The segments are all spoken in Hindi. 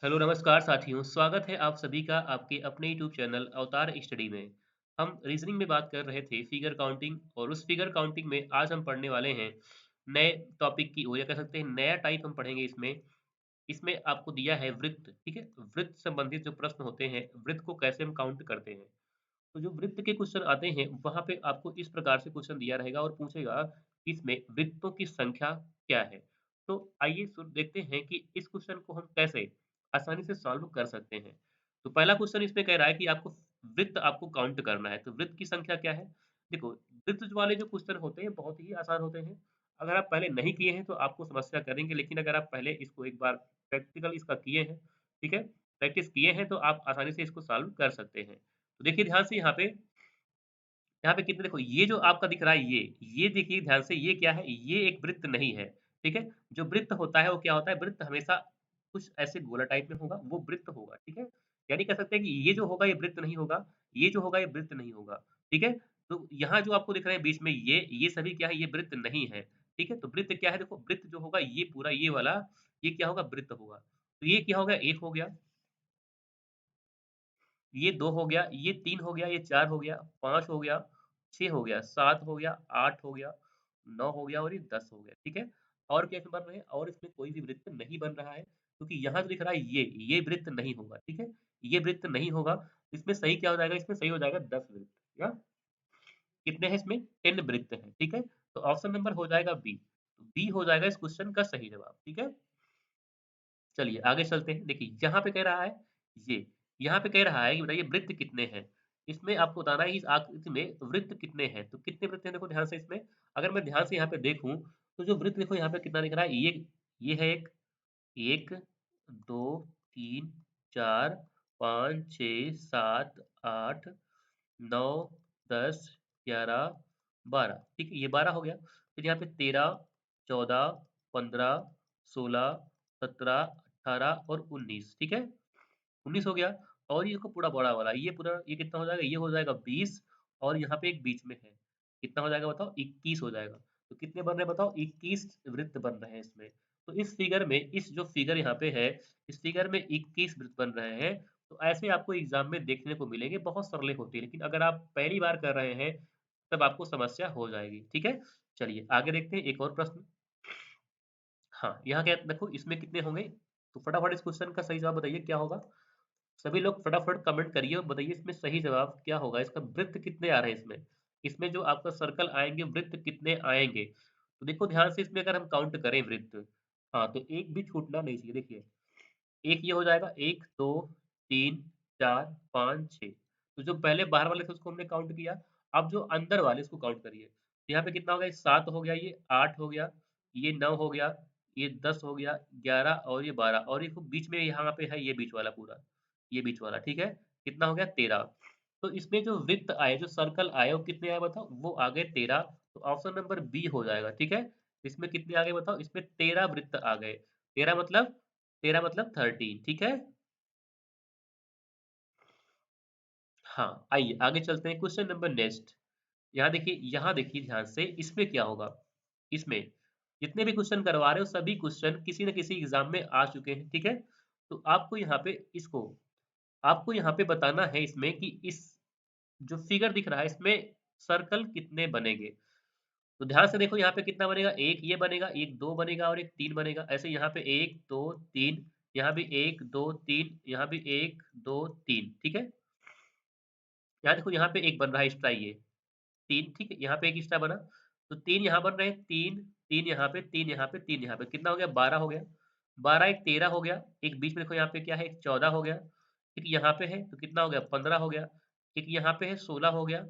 हेलो नमस्कार साथियों, स्वागत है आप सभी का आपके अपने यूट्यूब चैनल अवतार स्टडी में। हम रीजनिंग में बात कर रहे थे फिगर काउंटिंग और उस फिगर काउंटिंग में आज हम पढ़ने वाले हैं नए टॉपिक की ओर या कह सकते हैं नया टाइप हम पढ़ेंगे इसमें। इसमें आपको दिया है वृत्त, ठीक है? वृत्त संबंधित जो प्रश्न होते हैं, वृत्त को कैसे हम काउंट करते हैं। तो जो वृत्त के क्वेश्चन आते हैं वहाँ पे आपको इस प्रकार से क्वेश्चन दिया रहेगा और पूछेगा कि इसमें वृत्तों की संख्या क्या है। तो आइए देखते हैं कि इस क्वेश्चन को हम कैसे आसानी से सॉल्व कर सकते हैं। तो पहला क्वेश्चन इसमें कह रहा है कि आपको वृत्त आपको काउंट करना है, तो वृत्त की संख्या क्या है। देखो, वृत्त वाले जो क्वेश्चन होते हैं बहुत ही आसान होते हैं। अगर आप पहले नहीं किए हैं तो आपको समस्या करेंगे, लेकिन अगर आप पहले इसको एक बार प्रैक्टिकल इसका किए हैं, ठीक है, प्रैक्टिस किए हैं, तो आप आसानी से इसको सॉल्व कर सकते हैं। तो देखिए ध्यान से यहाँ पे कितने, देखो ये जो आपका दिख रहा है ये देखिए ध्यान से, ये क्या है? ये एक वृत्त नहीं है, ठीक है? जो वृत्त होता है वो क्या होता है? वृत्त हमेशा कुछ ऐसे गोला टाइप में होगा, वो वृत्त होगा, ठीक है? यानी कह सकते हैं कि ये जो होगा ये वृत्त नहीं होगा, ये जो होगा ये वृत्त नहीं होगा, ठीक है? तो यहाँ जो आपको दिख रहा है बीच में ये सभी क्या है? ये वृत्त नहीं है, ठीक है? तो वृत्त क्या है? देखो वृत्त जो होगा ये पूरा ये वाला, ये क्या होगा? वृत्त होगा। तो ये क्या हो गया? 1 हो गया, ये 2 हो गया, ये 3 हो गया, ये 4 हो गया, 5 हो गया, 6 हो गया, 7 हो गया, 8 हो गया, 9 हो गया और ये 10 हो गया, ठीक है? और क्या इसमें बन रहे हैं? और इसमें कोई भी वृत्त नहीं बन रहा है, क्योंकि यहाँ जो दिख रहा है ये वृत्त नहीं होगा, ठीक है? ये वृत्त नहीं होगा, इसमें सही क्या हो जाएगा? इसमें सही हो जाएगा 10 वृत्त, या कितने हैं इसमें? 10 वृत्त हैं, ठीक है? तो ऑप्शन नंबर हो जाएगा बी। बी हो जाएगा इस क्वेश्चन का सही जवाब, ठीक है? चलिए आगे चलते हैं। देखिए यहाँ पे कह रहा है ये, यहाँ पे कह रहा है कि बताइए वृत्त कितने हैं? इसमें आपको बताना है इस आकृति में वृत्त कितने हैं? तो कितने वृत्त हैं देखो ध्यान से इसमें। अगर मैं ध्यान से यहाँ पे देखूँ तो जो वृत्त देखो यहाँ पे कितना दिख रहा है? ये है एक, 1, 2, 3, 4, 5, 6, 7, 8, 9, 10, 11, 12, ठीक है? ये 12 हो गया। फिर यहाँ पे 13, 14, 15, 16, 17, 18 और 19, ठीक है? 19 हो गया। और ये देखो पूरा बड़ा वाला, ये पूरा ये कितना हो जाएगा? ये हो जाएगा 20 और यहाँ पे एक बीच में है। कितना हो जाएगा बताओ? 21 हो जाएगा। तो कितने बन रहे हैं बताओ? 21 वृत्त बन रहे हैं इसमें। तो इस फिगर में, इस जो फिगर यहाँ पे है, इस फिगर में 21 वृत्त बन रहे हैं। तो ऐसे आपको एग्ज़ाम में देखने को मिलेंगे, बहुत सरल होती है। लेकिन अगर आप पहली बार कर रहे हैं, तब आपको समस्या हो जाएगी, ठीक है? चलिए आगे देखते हैं एक और प्रश्न। हाँ, यहाँ क्या देखो इसमें कितने होंगे? तो फटाफट इस क्वेश्चन का सही जवाब बताइए क्या होगा? सभी लोग फटाफट कमेंट करिए और बताइए इसमें सही जवाब क्या होगा? इसका वृत्त कितने आ रहे हैं इसमें? इसमें जो आपका सर्कल आएँगे, वृत्त कितने आएँगे? तो देखो ध्यान से इसमें अगर हम काउंट करें वृत्त, हाँ, तो एक भी छूटना नहीं चाहिए। देखिए, एक ये हो जाएगा, 1, 2, 3, 4, 5, 6। तो जो पहले बाहर वाले थे उसको हमने काउंट किया। अब जो अंदर वाले उसको काउंट करिए। तो यहाँ पे कितना हो गया? 7 हो गया, ये 8 हो गया, ये 9 हो गया, ये 10 हो गया, 11 और ये 12 और ये बीच में यहाँ पे है ये बीच वाला पूरा, ये बीच वाला, ठीक है? कितना हो गया? 13। तो इसमें जो वृत्त आए, जो सर्कल आए वो कितने आए बताओ? वो आ गए 13। तो ऑप्शन नंबर बी हो जाएगा, ठीक है? इसमें कितने आ गए बताओ? इसमें 13 वृत्त आ गए। 13 मतलब 13 मतलब 13, ठीक है? हाँ, आइए आगे चलते हैं क्वेश्चन नंबर नेक्स्ट। यहाँ देखिए ध्यान से, इसमें क्या होगा? इसमें जितने भी क्वेश्चन करवा रहे हो सभी क्वेश्चन किसी न किसी एग्ज़ाम में आ चुके हैं, ठीक है? तो आपको यहाँ पे बताना है इसमें कि इस जो फिगर दिख रहा है इसमें सर्कल कितने बनेंगे? तो ध्यान से देखो यहाँ पे कितना बनेगा? 1 ये बनेगा, 1 2 बनेगा और 1 3 बनेगा। ऐसे यहाँ पे 1 2 3, यहाँ भी 1 2 3, यहाँ भी 1 2 3, ठीक है? यहाँ देखो यहाँ पे 1 बन रहा है एक्स्ट्रा ये, 3, ठीक है? यहाँ पे 1 एक्स्ट्रा बना, तो 3 यहाँ बन रहे हैं, 3 3 यहाँ पे, 3 यहाँ पे, 3 यहाँ पे, कितना हो गया? 12 हो गया। 12 एक 13 हो गया, एक बीच में देखो यहाँ पे क्या है? एक 14 हो गया, एक यहाँ पे है तो कितना हो गया? 15 हो गया, एक यहाँ पे है 16 हो गया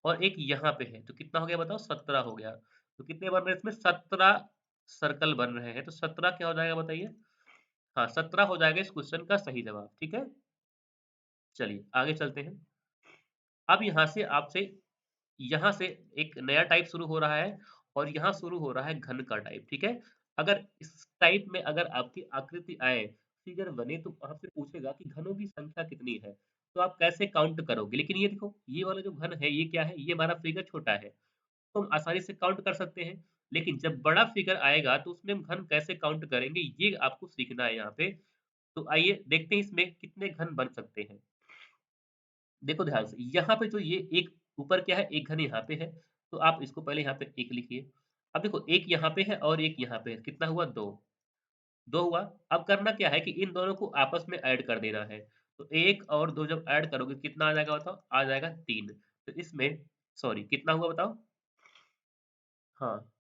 और एक यहाँ पे है तो कितना हो गया बताओ? 17 हो गया। तो कितने बन रहे हैं इसमें? 17 सर्कल बन रहे हैं, तो 17 क्या हो जाएगा बताइए? हाँ, 17 हो जाएगा इस क्वेश्चन का सही जवाब, ठीक है? चलिए आगे चलते हैं। अब यहाँ से एक नया टाइप शुरू हो रहा है और यहाँ शुरू हो रहा है घन का टाइप, ठीक है? अगर इस टाइप में अगर आपकी आकृति आए, फिगर बने तो आपसे पूछेगा कि घनों की संख्या कितनी है? तो आप कैसे काउंट करोगे? लेकिन ये देखो, ये वाला जो घन है ये क्या है? ये हमारा फिगर छोटा है, तो हम आसानी से काउंट कर सकते हैं। लेकिन जब बड़ा फिगर आएगा तो उसमें हम घन कैसे काउंट करेंगे ये आपको सीखना है यहाँ पे। तो आइए देखते हैं इसमें कितने घन बन सकते हैं। देखो ध्यान से, यहाँ पे जो ये एक ऊपर क्या है, एक घन यहाँ पे है, तो आप इसको पहले यहाँ पे 1 लिखिए। अब देखो एक यहाँ पे है और एक यहाँ पे है, कितना हुआ 2, 2 हुआ। अब करना क्या है कि इन दोनों को आपस में ऐड कर देना है। तो 1 और 2 जब ऐड करोगे कितना आ जाएगा बताओ? आ जाएगा 3। तो इसमें सॉरी कितना हुआ बताओ? हाँ,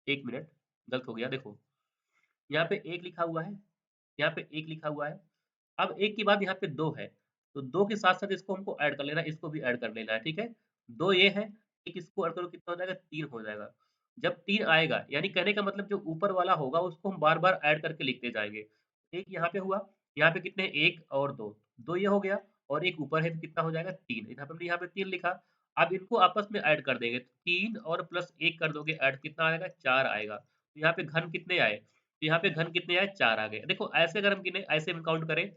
1 मिनट, गलत हो गया देखो। यहाँ पे 1 लिखा हुआ है, यहाँ पे 1 लिखा हुआ है। अब 1 के बाद यहाँ पे 2 है, तो 2 के साथ-साथ इसको हमको ऐड कर लेना है, इसको भी ऐड कर लेना है, ठीक है? 2 ये है, 1 इसको ऐड करो कितना हो जाएगा? 3 हो जाएगा। जब 3 आएगा, यानी कहने का मतलब जो ऊपर वाला होगा उसको हम बार-बार ऐड करके लिखते जाएँगे। 1 यहाँ पे हुआ, यहाँ पे कितने 1 और 2, 2 ये हो गया और 1 ऊपर है तो कितना हो जाएगा 3। यहाँ पे हमने यहाँ पे 3 लिखा। अब इनको आपस में ऐड कर देंगे, 3 और प्लस 1 कर दोगे ऐड कितना आएगा? 4 आएगा। तो यहाँ पे घन कितने आए? तो यहाँ पे घन कितने आए? 4 आ गए। देखो ऐसे अगर हम गिने, ऐसे हम काउंट करें,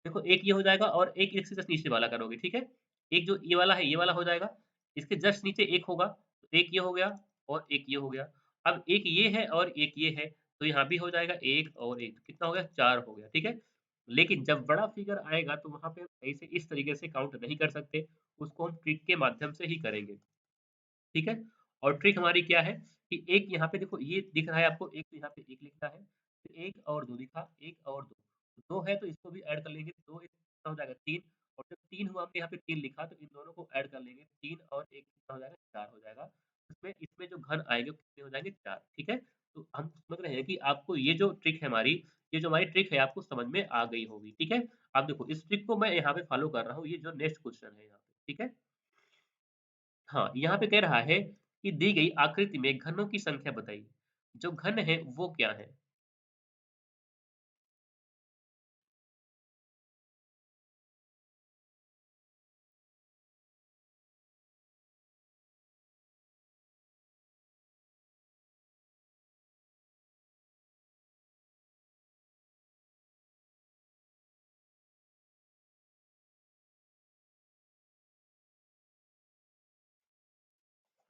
देखो एक ये हो जाएगा और एक इससे जस्ट नीचे वाला करोगे, ठीक है? एक जो ये वाला है, ये वाला हो जाएगा। इसके जस्ट नीचे एक होगा, तो एक ये हो गया और एक ये हो गया। अब एक ये है और एक ये है, तो यहाँ भी हो जाएगा 1 और 1 कितना हो गया? 4 हो गया, ठीक है? लेकिन जब बड़ा फिगर आएगा तो वहाँ पे हम सही से इस तरीके से काउंट नहीं कर सकते, उसको हम ट्रिक के माध्यम से ही करेंगे। ठीक है? और ट्रिक हमारी क्या है कि एक यहाँ पे देखो ये दिख रहा है आपको, एक तो यहाँ पे 1 लिखना है, तो 1 और 2 लिखा, 1 और 2, 2 है तो इसको भी ऐड कर लेंगे, 2 एक कितना हो जाएगा 3 और जब 3 हुआ हमने यहाँ पे 3 लिखा तो इन दोनों को ऐड कर लेंगे, 3 और 1 कितना हो जाएगा 4 हो जाएगा। इसमें इसमें जो घन आएँगे वो कितने हो जाएँगे 4, ठीक है? तो हम समझ रहे हैं कि आपको ये जो ट्रिक है हमारी, ये जो हमारी ट्रिक है आपको समझ में आ गई होगी, ठीक है? अब देखो इस ट्रिक को मैं यहाँ पे फॉलो कर रहा हूँ, ये जो नेक्स्ट क्वेश्चन है यहाँ पे, ठीक है? हाँ, यहाँ पे कह रहा है कि दी गई आकृति में घनों की संख्या बताइए। जो घन है वो क्या है?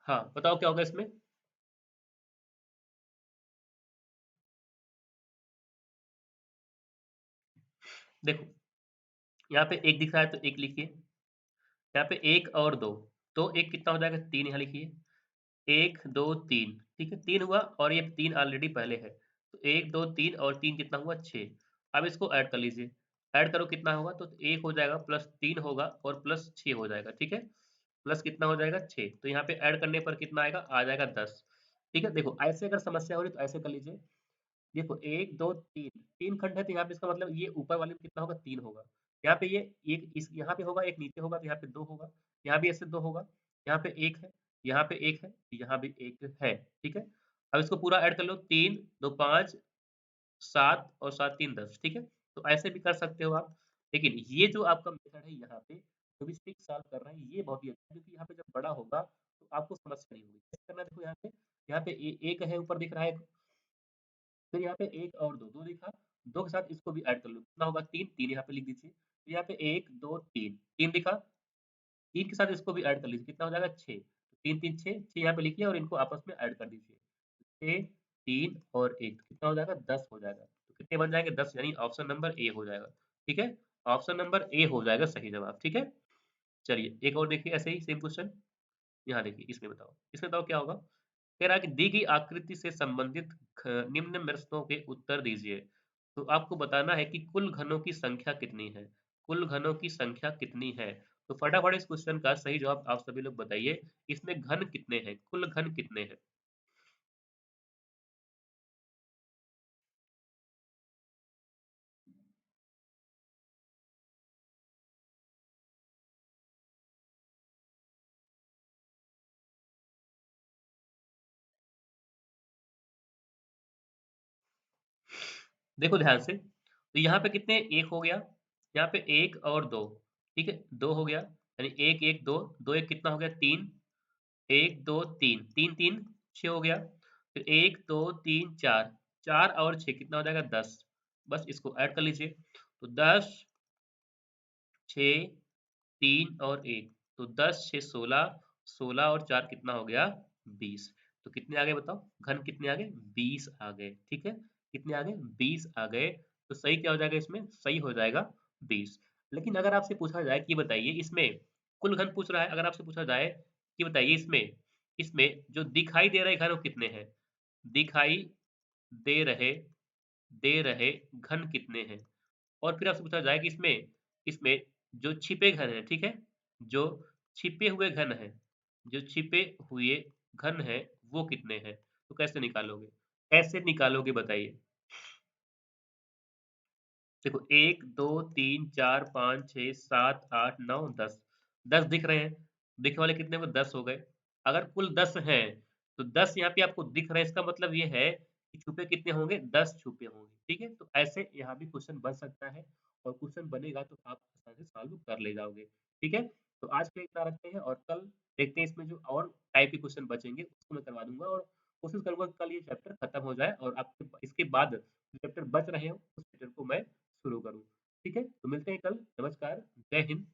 हाँ, बताओ क्या होगा इसमें? देखो, यहाँ पे 1 दिख रहा है तो 1 लिखिए। यहाँ पे 1 और 2, तो 1 कितना हो जाएगा? 3 यहाँ लिखिए। 1, 2, 3 ठीक है? 3 हुआ और ये 3 ऑलरेडी पहले है। तो 1, 2, 3 और 3 कितना हुआ? 6। अब इसको ऐड कर लीजिए। ऐड करो कितना होगा? तो 1 हो जाएगा प्लस 3 होगा और प्लस 6 हो जाएगा, ठीक है? प्लस कितना हो जाएगा? 6। तो यहाँ पे ऐड करने पर कितना आएगा? आ जाएगा 10। ठीक है? देखो ऐसे अगर समस्या हो रही है तो ऐसे कर लीजिए। देखो 1, 2, 3 3 खंड है तो यहाँ पे इसका मतलब ये ऊपर वाले में कितना होगा? 3 होगा। यहाँ पे ये एक इस यहाँ पे होगा, एक नीचे होगा तो यहाँ पे 2 होगा। यहाँ भी ऐसे 2 होगा। यहाँ पे 1 है, यहाँ पे 1 है, यहाँ भी 1 है। ठीक है? अब इसको पूरा ऐड कर लो 3, 2 5 7 और 7 3 10 ठीक है? तो ऐसे भी कर सकते हो आप। लेकिन ये जो आपका मेथड है यहाँ पे, जो भी 6 सॉल्व कर रहे हैं ये बहुत ही अच्छा है क्योंकि यहाँ पे जब बड़ा होगा तो आपको समस्या नहीं होगी। कैसे करना है देखो यहाँ पे 1 है ऊपर दिख रहा है, फिर यहाँ पे 1 और 2, 2 दिखा, 2 के साथ इसको भी ऐड कर लो। कितना होगा 3, 3 यहाँ पे लिख दीजिए। फिर यहाँ पे 1, 2, 3, 3 दिखा, 3 के साथ इसको भी ऐड कर लीजिए। कितना हो जाएगा 6, 3, 3 6, 6 यहाँ पे लिखिए और इनको आपस में ऐड कर दीजिए। 6, 3 और 1 कितना हो जाएगा 10 हो जाएगा। तो कितने बन जाएँगे 10 यानी ऑप्शन नंबर ए हो जाएगा। ठीक है? ऑप्शन नंबर ए हो जाएगा सही जवाब। ठीक है? चलिए एक और देखिए ऐसे ही सेम क्वेश्चन। यहाँ देखिए इसमें बताओ। इसमें बताओ क्या होगा? कह रहा है कि दी गई आकृति से संबंधित निम्न प्रश्नों के उत्तर दीजिए। तो आपको बताना है कि कुल घनों की संख्या कितनी है? कुल घनों की संख्या कितनी है? तो फटाफट इस क्वेश्चन का सही जवाब आप सभी लोग बताइए। इसमें घन कितने हैं? कुल घन कितने हैं? देखो ध्यान से, तो यहाँ पे कितने 1 हो गया, यहाँ पे 1 और 2 ठीक है? 2 हो गया, यानी 1, 1, 2, 2 1 कितना हो गया 3, 1, 2, 3, 3, 3 6 हो गया, फिर 1, 2, 3, 4, 4 और 6 कितना हो जाएगा 10, बस इसको ऐड कर लीजिए। तो 10, 6, 3 और 1 तो 10, 6, 16, 16 और 4 कितना हो गया 20। तो कितने आ गए बताओ? घन कितने आ गए? 20 आ गए, ठीक है? कितने आ गए? 20 आ गए। तो सही क्या हो जाएगा इसमें? सही हो जाएगा 20। लेकिन अगर आपसे पूछा जाए कि बताइए इसमें कुल घन पूछ रहा है, अगर आपसे पूछा जाए कि बताइए इसमें इसमें जो दिखाई दे रहे घन वो कितने हैं? दिखाई दे रहे दे रहे घन कितने हैं? और फिर आपसे पूछा जाए कि इसमें इसमें जो छिपे घन हैं, ठीक है? जो छिपे हुए घन हैं, जो छिपे हुए घन हैं, वो कितने हैं? तो कैसे निकालोगे? कैसे निकालोगे बताइए? देखो 1, 2, 3, 4, 5, 6, 7, 8, 9, 10। 10 दिख रहे हैं। दिखने वाले कितने हुए? 10 हो गए। अगर कुल 10 हैं, तो 10 यहाँ पे आपको दिख रहे हैं, इसका मतलब ये है कि छुपे कितने होंगे? 10 छुपे होंगे। ठीक है? तो ऐसे यहाँ भी क्वेश्चन बन सकता है और क्वेश्चन बनेगा तो आप आसानी से सॉल्व कर ले जाओगे। ठीक है? तो आज के लिए इतना रखते हैं और कल देखते हैं इसमें जो और टाइप के क्वेश्चन बचेंगे उसको मैं करवा दूँगा और कोशिश करूँगा कल ये चैप्टर खत्म हो जाए और आपके इसके बाद जो चैप्टर बच रहे हो उस चैप्टर को मैं शुरू करूँ। ठीक है? तो मिलते हैं कल। नमस्कार, जय हिंद।